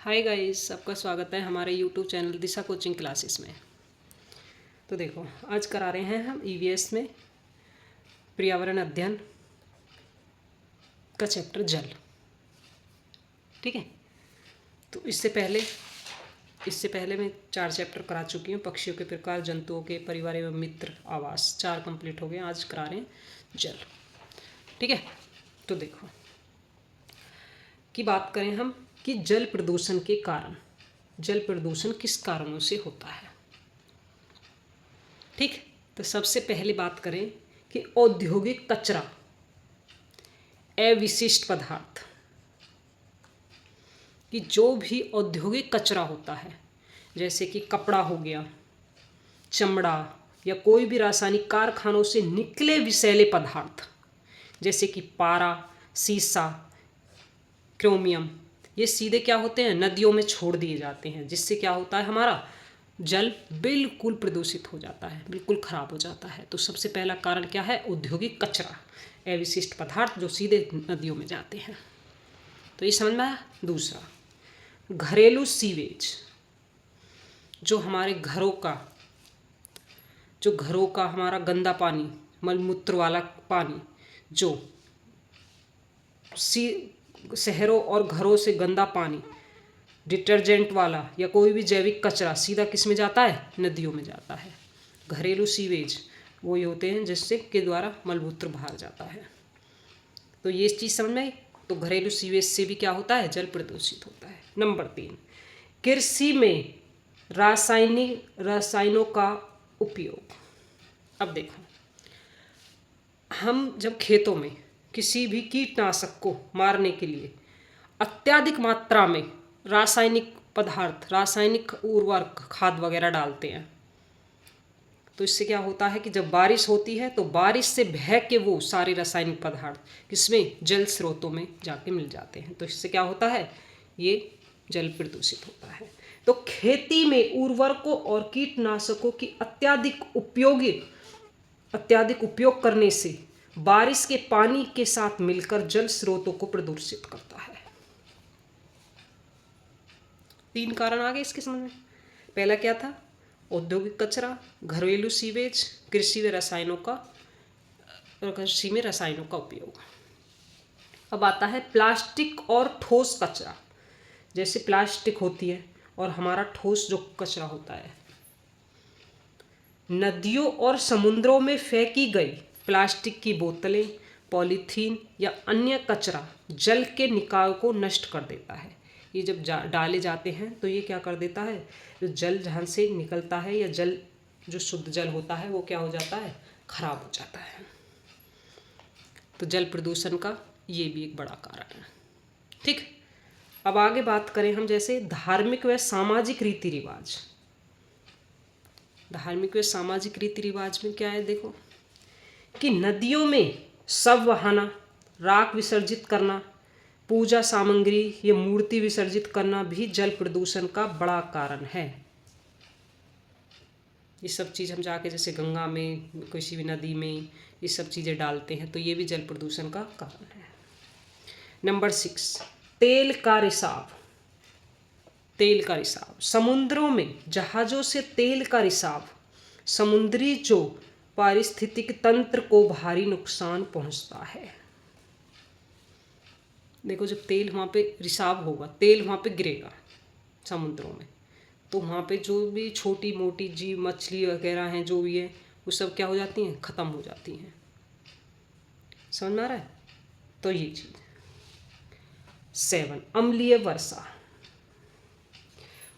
Hi guys, आपका स्वागत है हमारे यूट्यूब चैनल दिशा कोचिंग क्लासेस में। तो देखो, आज करा रहे हैं हम ईवीएस में पर्यावरण अध्ययन का चैप्टर जल। ठीक है, तो इससे पहले मैं 4 चैप्टर करा चुकी हूँ। पक्षियों के प्रकार, जंतुओं के परिवार एवं मित्र, आवास, 4 कंप्लीट हो गए। आज करा रहे हैं जल। ठीक है, तो देखो की बात करें हम कि जल प्रदूषण के कारण, जल प्रदूषण किस कारणों से होता है। ठीक, तो सबसे पहले बात करें कि औद्योगिक कचरा, अविशिष्ट पदार्थ, कि जो भी औद्योगिक कचरा होता है, जैसे कि कपड़ा हो गया, चमड़ा, या कोई भी रासायनिक कारखानों से निकले विषैले पदार्थ जैसे कि पारा, सीसा, क्रोमियम, ये सीधे क्या होते हैं, नदियों में छोड़ दिए जाते हैं, जिससे क्या होता है, हमारा जल बिल्कुल प्रदूषित हो जाता है, बिल्कुल खराब हो जाता है। तो सबसे पहला कारण क्या है, औद्योगिक कचरा, अविशिष्ट पदार्थ जो सीधे नदियों में जाते हैं। तो ये समझ में आया। दूसरा, घरेलू सीवेज, जो हमारे घरों का हमारा गंदा पानी, मलमूत्र वाला पानी, जो शहरों और घरों से गंदा पानी, डिटर्जेंट वाला या कोई भी जैविक कचरा सीधा किस में जाता है, नदियों में जाता है। घरेलू सीवेज वही होते हैं जिससे के द्वारा मलमूत्र बाहर जाता है। तो ये चीज़ समझ में आई। तो घरेलू सीवेज से भी क्या होता है, जल प्रदूषित होता है। नंबर 3, कृषि में रसायनों का उपयोग। अब देखो, हम जब खेतों में किसी भी कीटनाशक को मारने के लिए अत्यधिक मात्रा में रासायनिक पदार्थ, रासायनिक उर्वरक, खाद वगैरह डालते हैं, तो इससे क्या होता है कि जब बारिश होती है तो बारिश से बह के वो सारे रासायनिक पदार्थ किसमें, जल स्रोतों में जाके मिल जाते हैं। तो इससे क्या होता है, ये जल प्रदूषित होता है। तो खेती में उर्वरकों और कीटनाशकों की अत्यधिक उपयोग करने से बारिश के पानी के साथ मिलकर जल स्रोतों को प्रदूषित करता है। 3 कारण आ गए इसके समझ में। पहला क्या था, औद्योगिक कचरा, घरेलू सीवेज, कृषि में रसायनों का उपयोग। अब आता है प्लास्टिक और ठोस कचरा। जैसे प्लास्टिक होती है और हमारा ठोस जो कचरा होता है, नदियों और समुद्रों में फेंकी गई प्लास्टिक की बोतलें, पॉलीथीन या अन्य कचरा जल के निकाय को नष्ट कर देता है। ये जब डाले जाते हैं तो ये क्या कर देता है, जो जल जहाँ से निकलता है या जल जो शुद्ध जल होता है वो क्या हो जाता है, खराब हो जाता है। तो जल प्रदूषण का ये भी एक बड़ा कारण है। ठीक, अब आगे बात करें हम जैसे धार्मिक व सामाजिक रीति रिवाज। धार्मिक व सामाजिक रीति रिवाज में क्या है, देखो कि नदियों में शव बहाना, राख विसर्जित करना, पूजा सामग्री या मूर्ति विसर्जित करना भी जल प्रदूषण का बड़ा कारण है। ये सब चीज़ हम जाके जैसे गंगा में, किसी भी नदी में ये सब चीज़ें डालते हैं, तो ये भी जल प्रदूषण का कारण है। नंबर 6, तेल का रिसाव। समुद्रों में जहाज़ों से तेल का रिसाव समुद्री जो पारिस्थितिक तंत्र को भारी नुकसान पहुंचता है। देखो, जब तेल वहाँ पे रिसाव होगा, तेल वहाँ पे गिरेगा समुद्रों में, तो वहाँ पे जो भी छोटी मोटी जीव, मछली वगैरह हैं, जो भी है, वो सब क्या हो जाती हैं, ख़त्म हो जाती हैं। समझ में आ रहा है। तो ये चीज़। 7, अम्लीय वर्षा।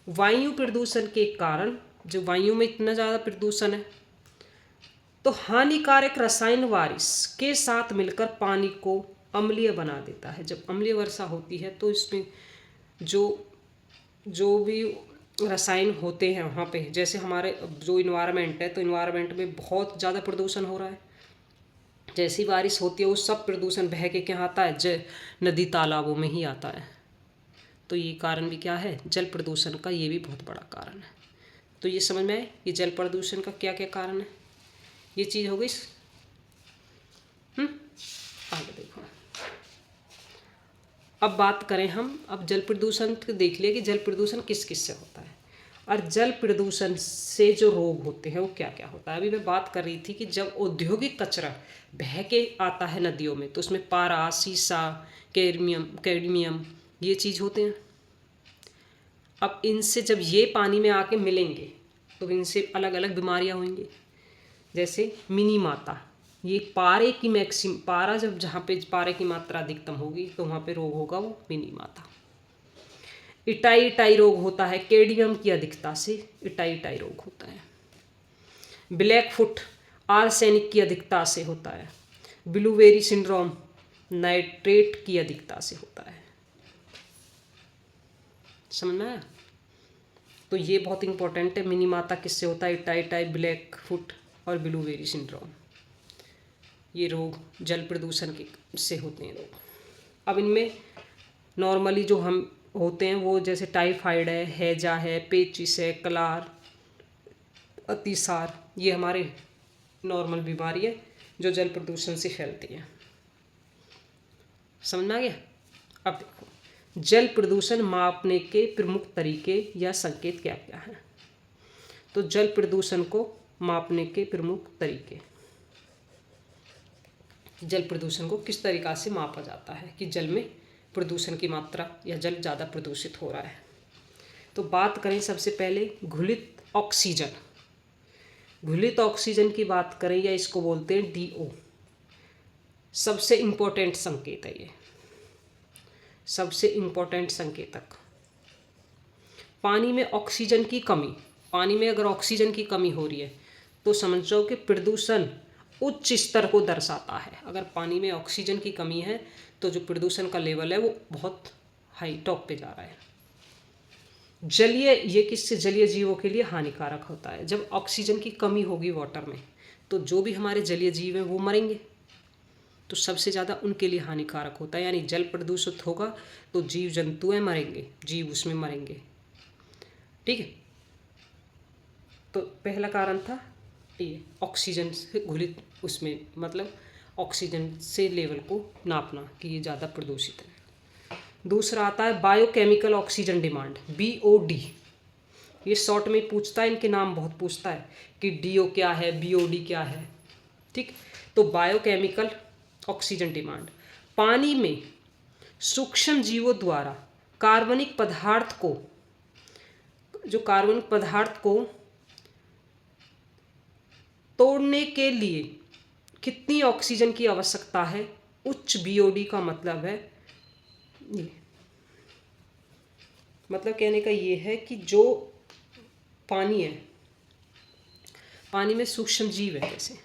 वायु प्रदूषण के कारण, जो वायु में इतना ज़्यादा प्रदूषण है, तो हानिकारक रसायन बारिश के साथ मिलकर पानी को अम्लीय बना देता है। जब अम्लीय वर्षा होती है तो इसमें जो भी रसायन होते हैं वहाँ पे, जैसे हमारे जो इन्वायरमेंट है, तो इन्वायरमेंट में बहुत ज़्यादा प्रदूषण हो रहा है। जैसी बारिश होती है वो सब प्रदूषण बह के क्या आता है, नदी तालाबों में ही आता है। तो ये कारण भी क्या है, जल प्रदूषण का ये भी बहुत बड़ा कारण है। तो ये समझ में आए, ये जल प्रदूषण का क्या क्या कारण है। ये चीज़ हो गई। आगे देखो, अब बात करें हम, अब जल प्रदूषण देख लिया कि जल प्रदूषण किस किस से होता है, और जल प्रदूषण से जो रोग होते हैं वो क्या क्या होता है। अभी मैं बात कर रही थी कि जब औद्योगिक कचरा बह के आता है नदियों में तो उसमें पारा, सीसा, कैडमियम ये चीज़ होते हैं। अब इनसे जब ये पानी में आके मिलेंगे तो इनसे अलग अलग बीमारियां होंगी, जैसे मिनी माता, ये पारा जब जहाँ पे पारे की मात्रा अधिकतम होगी तो वहाँ पे रोग होगा वो मिनी माता। इटाई रोग होता है, कैडमियम की अधिकता से इटाई रोग होता है। ब्लैक फुट आर्सेनिक की अधिकता से होता है। ब्लूबेरी सिंड्रोम नाइट्रेट की अधिकता से होता है। समझ में आया? तो ये बहुत इंपॉर्टेंट है। मिनी माता किससे होता है? इटाई, ब्लैक फुट और ब्लूबेरी सिंड्रोम, ये रोग जल प्रदूषण के से होते हैं रोग। अब इनमें नॉर्मली जो हम होते हैं वो जैसे टाइफाइड है, हैजा है, पेचिस है, कलार, अतिसार, ये हमारे नॉर्मल बीमारी है जो जल प्रदूषण से फैलती है। समझ में आ गया? अब देखो, जल प्रदूषण मापने के प्रमुख तरीके या संकेत क्या क्या हैं। तो जल प्रदूषण को मापने के प्रमुख तरीके, जल प्रदूषण को किस तरीक़ा से मापा जाता है कि जल में प्रदूषण की मात्रा या जल ज़्यादा प्रदूषित हो रहा है। तो बात करें सबसे पहले घुलित ऑक्सीजन। घुलित ऑक्सीजन की बात करें या इसको बोलते हैं DO, सबसे इम्पोर्टेंट संकेत है ये, सबसे इम्पोर्टेंट संकेतक। पानी में ऑक्सीजन की कमी, पानी में अगर ऑक्सीजन की कमी हो रही है तो समझ जाओ कि प्रदूषण उच्च स्तर को दर्शाता है। अगर पानी में ऑक्सीजन की कमी है तो जो प्रदूषण का लेवल है वो बहुत हाई टॉप पे जा रहा है। ये किससे? जलीय जीवों के लिए हानिकारक होता है। जब ऑक्सीजन की कमी होगी वाटर में तो जो भी हमारे जलीय जीव हैं वो मरेंगे, तो सबसे ज़्यादा उनके लिए हानिकारक होता है। यानी जल प्रदूषित होगा तो जीव जंतुएं मरेंगे, जीव उसमें मरेंगे। ठीक है, तो पहला कारण था ये ऑक्सीजन से घुलित, उसमें मतलब ऑक्सीजन से लेवल को नापना कि ये ज़्यादा प्रदूषित है। दूसरा आता है बायोकेमिकल ऑक्सीजन डिमांड, BOD। ये शॉर्ट में पूछता है, इनके नाम बहुत पूछता है कि DO क्या है, BOD क्या है। ठीक, तो बायोकेमिकल ऑक्सीजन डिमांड, पानी में सूक्ष्म जीवों द्वारा कार्बनिक पदार्थ को, जो कार्बनिक पदार्थ को तोड़ने के लिए कितनी ऑक्सीजन की आवश्यकता है। उच्च BOD का मतलब है ये, मतलब कहने का ये है कि जो पानी है, पानी में सूक्ष्म जीव है जैसे,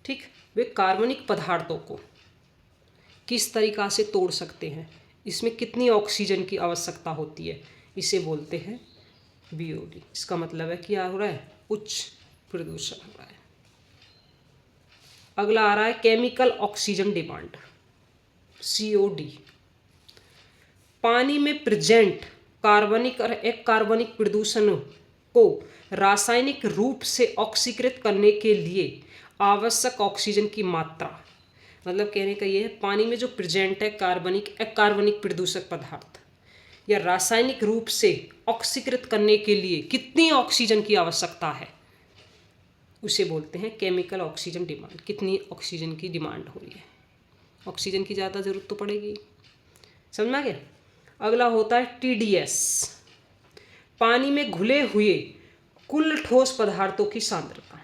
ठीक, वे कार्बनिक पदार्थों को किस तरीक़ा से तोड़ सकते हैं, इसमें कितनी ऑक्सीजन की आवश्यकता होती है, इसे बोलते हैं BOD। इसका मतलब है क्या हो रहा है? उच्च प्रदूषण हो रहा है। अगला आ रहा है केमिकल ऑक्सीजन डिमांड, COD। पानी में प्रेजेंट कार्बनिक और अकार्बनिक प्रदूषणों को रासायनिक रूप से ऑक्सीकृत करने के लिए आवश्यक ऑक्सीजन की मात्रा, मतलब कहने का ये है पानी में जो प्रेजेंट है कार्बनिक अकार्बनिक प्रदूषक पदार्थ या रासायनिक रूप से ऑक्सीकृत करने के लिए कितनी ऑक्सीजन की आवश्यकता है, उसे बोलते हैं केमिकल ऑक्सीजन डिमांड। कितनी ऑक्सीजन की डिमांड हो रही है, ऑक्सीजन की ज़्यादा ज़रूरत तो पड़ेगी। समझ में आ गया? अगला होता है TDS, पानी में घुले हुए कुल ठोस पदार्थों की सांद्रता।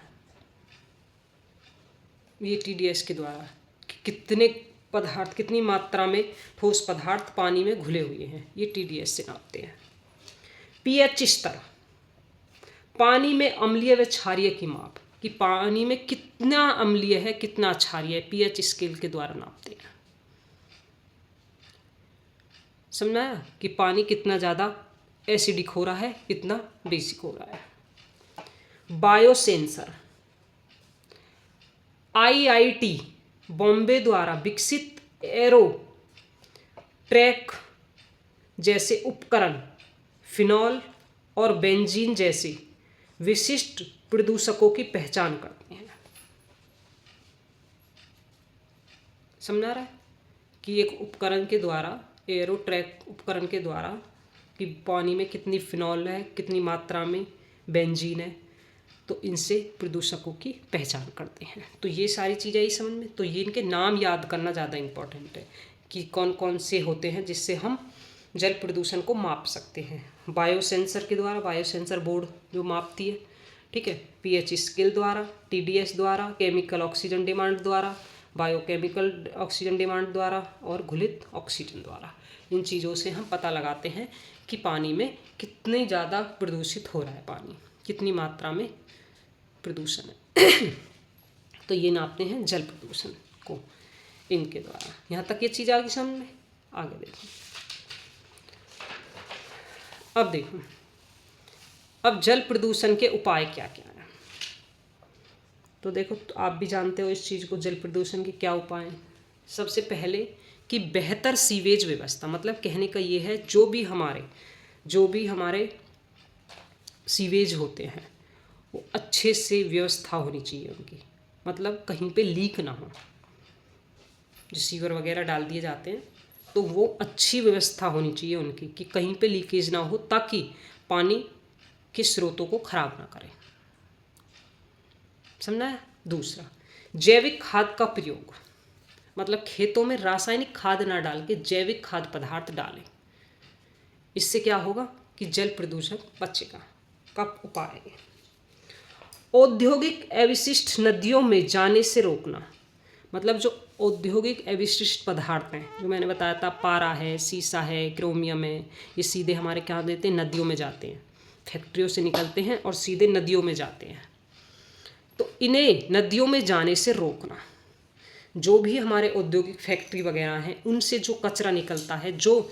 ये TDS के द्वारा कितने पदार्थ, कितनी मात्रा में ठोस पदार्थ पानी में घुले हुए हैं, ये TDS से नापते हैं। pH स्तर, पानी में अम्लीय व क्षारीय की माप, कि पानी में कितना अम्लीय है कितना क्षारीय है, pH स्केल के द्वारा नापते हैं। समझ आया कि पानी कितना ज़्यादा एसिडिक हो रहा है, कितना बेसिक हो रहा है। बायोसेंसर, IIT बॉम्बे द्वारा विकसित एरो ट्रैक जैसे उपकरण फिनॉल और बेंजीन जैसे विशिष्ट प्रदूषकों की पहचान करते हैं। समझ आ रहा है? कि एक उपकरण के द्वारा, एरोट्रैक उपकरण के द्वारा, कि पानी में कितनी फिनॉल है, कितनी मात्रा में बेंजीन है, तो इनसे प्रदूषकों की पहचान करते हैं। तो ये सारी चीज़ें आई समझ में। तो ये इनके नाम याद करना ज़्यादा इम्पोर्टेंट है कि कौन कौन से होते हैं जिससे हम जल प्रदूषण को माप सकते हैं। बायोसेंसर के द्वारा, बायोसेंसर बोर्ड जो मापती है, ठीक है, पीएच स्केल द्वारा, टीडीएस द्वारा, केमिकल ऑक्सीजन डिमांड द्वारा, बायोकेमिकल ऑक्सीजन डिमांड द्वारा और घुलित ऑक्सीजन द्वारा। इन चीज़ों से हम पता लगाते हैं कि पानी में कितने ज़्यादा प्रदूषित हो रहा है, पानी कितनी मात्रा में प्रदूषण है। तो ये नापते हैं जल प्रदूषण को इनके द्वारा। यहाँ तक ये चीज़ आ गई समझ में। आगे देखो, अब देखो, अब जल प्रदूषण के उपाय क्या क्या है। तो देखो, तो आप भी जानते हो इस चीज़ को, जल प्रदूषण के क्या उपाय हैं। सबसे पहले कि बेहतर सीवेज व्यवस्था, मतलब कहने का ये है जो भी हमारे सीवेज होते हैं वो अच्छे से व्यवस्था होनी चाहिए उनकी, मतलब कहीं पे लीक ना हो। जो सीवर वगैरह डाल दिए जाते हैं तो वो अच्छी व्यवस्था होनी चाहिए उनकी, कि कहीं पे लीकेज ना हो, ताकि पानी के स्रोतों को खराब ना करें। समझा है। दूसरा, जैविक खाद का प्रयोग, मतलब खेतों में रासायनिक खाद ना डाल के जैविक खाद पदार्थ डालें। इससे क्या होगा कि जल प्रदूषण बचेगा। का उपाय है औद्योगिक अवशिष्ट नदियों में जाने से रोकना, मतलब जो औद्योगिक अवशिष्ट पदार्थ हैं, जो मैंने बताया था, पारा है, सीसा है, क्रोमियम है, ये सीधे हमारे क्या देते हैं, नदियों में जाते हैं, फैक्ट्रियों से निकलते हैं और सीधे नदियों में जाते हैं। तो इन्हें नदियों में जाने से रोकना। जो भी हमारे औद्योगिक फैक्ट्री वगैरह हैं उनसे जो कचरा निकलता है, जो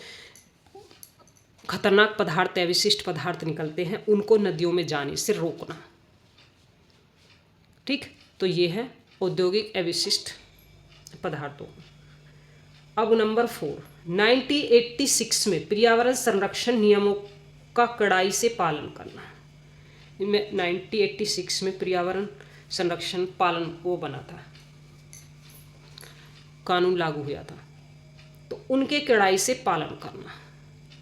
खतरनाक पदार्थ, अवशिष्ट पदार्थ निकलते हैं, उनको नदियों में जाने से रोकना। ठीक, तो ये है औद्योगिक अवशिष्ट पदार्थों। अब नंबर 4, 1986 में पर्यावरण संरक्षण नियमों का कड़ाई से पालन करना। इनमें 1986 में पर्यावरण संरक्षण पालन वो बना था, कानून लागू हुआ था। तो उनके कड़ाई से पालन करना,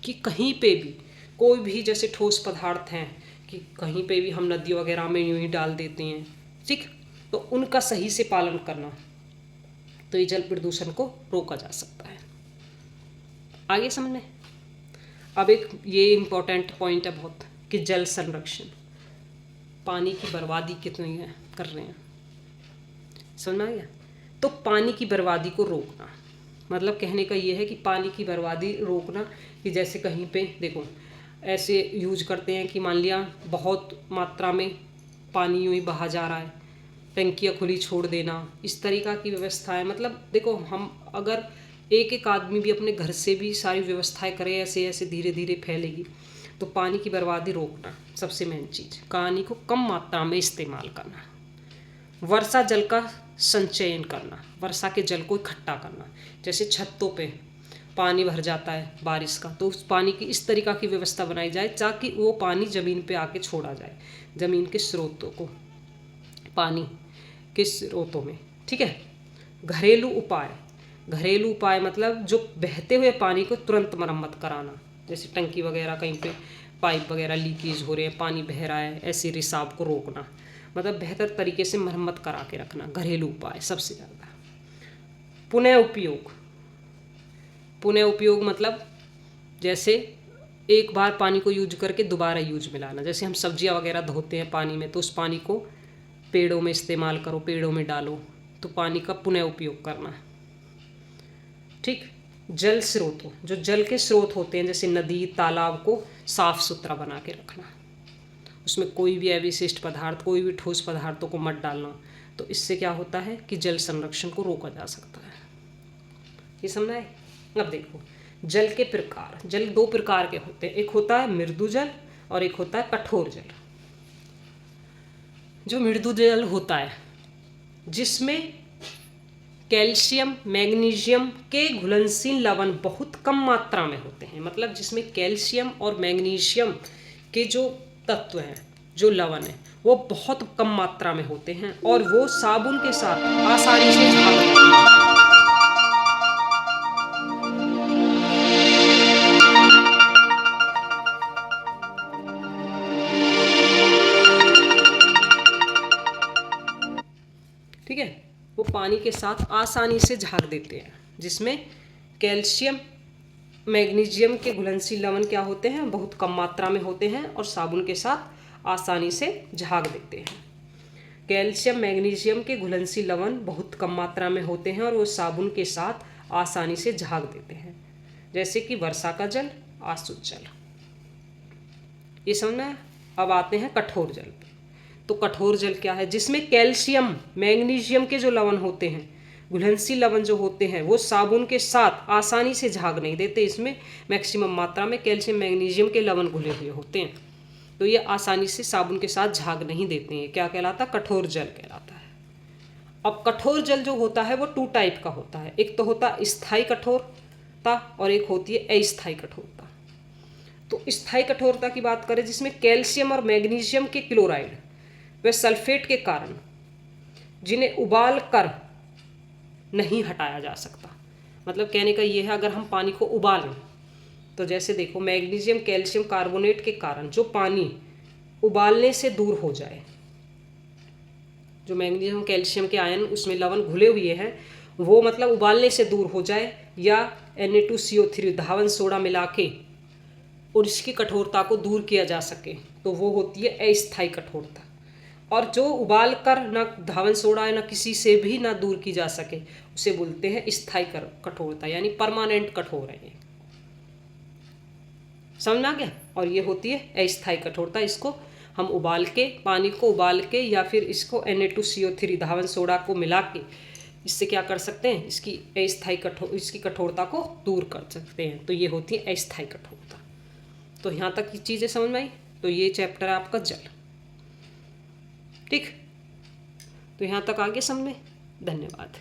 कि कहीं पे भी कोई भी जैसे ठोस पदार्थ हैं कि कहीं पे भी हम नदी वगैरह में यूं ही डाल देते हैं, ठीक, तो उनका सही से पालन करना, तो ये जल प्रदूषण को रोका जा सकता है। आगे समझ में। अब एक ये इम्पोर्टेंट पॉइंट है बहुत, कि जल संरक्षण, पानी की बर्बादी कितनी है कर रहे हैं, समझ में आ गया। तो पानी की बर्बादी को रोकना, मतलब कहने का ये है कि पानी की बर्बादी रोकना, कि जैसे कहीं पे देखो ऐसे यूज करते हैं कि मान लिया बहुत मात्रा में पानी यूँ ही बहा जा रहा है, टंकियाँ खुली छोड़ देना, इस तरीक़ा की व्यवस्थाएं। मतलब देखो, हम अगर एक एक आदमी भी अपने घर से भी सारी व्यवस्थाएं करे, ऐसे ऐसे धीरे धीरे फैलेगी। तो पानी की बर्बादी रोकना सबसे मेन चीज़, पानी को कम मात्रा में इस्तेमाल करना, वर्षा जल का संचयन करना, वर्षा के जल को इकट्ठा करना। जैसे छतों पे पानी भर जाता है बारिश का, तो उस पानी की इस तरीक़ा की व्यवस्था बनाई जाए ताकि वो पानी ज़मीन पे आके छोड़ा जाए, ज़मीन के स्रोतों को, पानी के स्रोतों में। ठीक है। घरेलू उपाय मतलब जो बहते हुए पानी को तुरंत मरम्मत कराना, जैसे टंकी वगैरह कहीं पे पाइप वगैरह लीकेज हो रहे हैं, पानी बह रहा है, ऐसे रिसाव को रोकना, मतलब बेहतर तरीके से मरम्मत करा के रखना। घरेलू उपाय सबसे ज़्यादा। पुनः उपयोग मतलब जैसे एक बार पानी को यूज करके दोबारा यूज में लाना। जैसे हम सब्जियां वगैरह धोते हैं पानी में, तो उस पानी को पेड़ों में इस्तेमाल करो, पेड़ों में डालो, तो पानी का पुनः उपयोग करना। ठीक। जल स्रोतों, जो जल के स्रोत होते हैं जैसे नदी तालाब, को साफ सुथरा बना के रखना, उसमें कोई भी अवशिष्ट पदार्थ, कोई भी ठोस पदार्थों को मत डालना। तो इससे क्या होता है कि जल संरक्षण को रोका जा सकता है। ये समझा है। अब देखो, जल के प्रकार। जल दो प्रकार के होते हैं, एक होता है मृदु जल और एक होता है कठोर जल। जो मृदु जल होता है जिसमें कैल्शियम मैग्नीशियम के घुलनशील लवण बहुत कम मात्रा में होते हैं, मतलब जिसमें कैल्शियम और मैग्नीशियम के जो तत्व हैं, जो लवण है, वो बहुत कम मात्रा में होते हैं और वो साबुन के साथ आसानी से झाग जाते हैं। पानी के साथ आसानी से झाग देते हैं, जिसमें कैल्शियम मैग्नीशियम के घुलनशील लवण क्या होते हैं, बहुत कम मात्रा में होते हैं और साबुन के साथ आसानी से झाग देते हैं। कैल्शियम मैग्नीशियम के घुलनशील लवण बहुत कम मात्रा में होते हैं और वो साबुन के साथ आसानी से झाग देते हैं, जैसे कि वर्षा का जल, आसुत जल। ये समझ में। अब आते हैं कठोर जल पे। तो कठोर जल क्या है, जिसमें कैल्शियम मैग्नीशियम के जो लवण होते हैं, घुलनशील लवण जो होते हैं, वो साबुन के साथ आसानी से झाग नहीं देते। इसमें मैक्सिमम मात्रा में कैल्शियम मैग्नीशियम के लवण घुले हुए होते हैं, तो ये आसानी से साबुन के साथ झाग नहीं देते हैं। क्या कहलाता है, कठोर जल कहलाता है। अब कठोर जल जो होता है वो 2 टाइप का होता है। एक तो होता है स्थायी कठोरता और एक होती है अस्थायी कठोरता। तो स्थायी कठोरता की बात करें, जिसमें कैल्शियम और मैग्नीशियम के क्लोराइड व सल्फेट के कारण जिन्हें उबाल कर नहीं हटाया जा सकता। मतलब कहने का ये है, अगर हम पानी को उबालें तो जैसे देखो, मैग्नीशियम कैल्शियम कार्बोनेट के कारण जो पानी उबालने से दूर हो जाए, जो मैग्नीशियम कैल्शियम के आयन उसमें लवण घुले हुए हैं, वो मतलब उबालने से दूर हो जाए, या Na2CO3 धावन सोडा मिला के और इसकी कठोरता को दूर किया जा सके, तो वो होती है अस्थायी कठोरता। और जो उबाल कर ना धावन सोडा है ना किसी से भी ना दूर की जा सके, उसे बोलते हैं स्थायी कठोरता, यानी परमानेंट कठोर है ये। समझ में आ गया। और ये होती है अस्थायी कठोरता। इसको हम उबाल के, पानी को उबाल के या फिर इसको Na2CO3 धावन सोडा को मिला के इससे क्या कर सकते हैं, इसकी कठोरता को दूर कर सकते हैं। तो ये होती है अस्थायी कठोरता। तो यहाँ तक की चीज़ें समझ में आई। तो ये चैप्टर है आपका जल। ठीक, तो यहाँ तक आगे समझ में। धन्यवाद।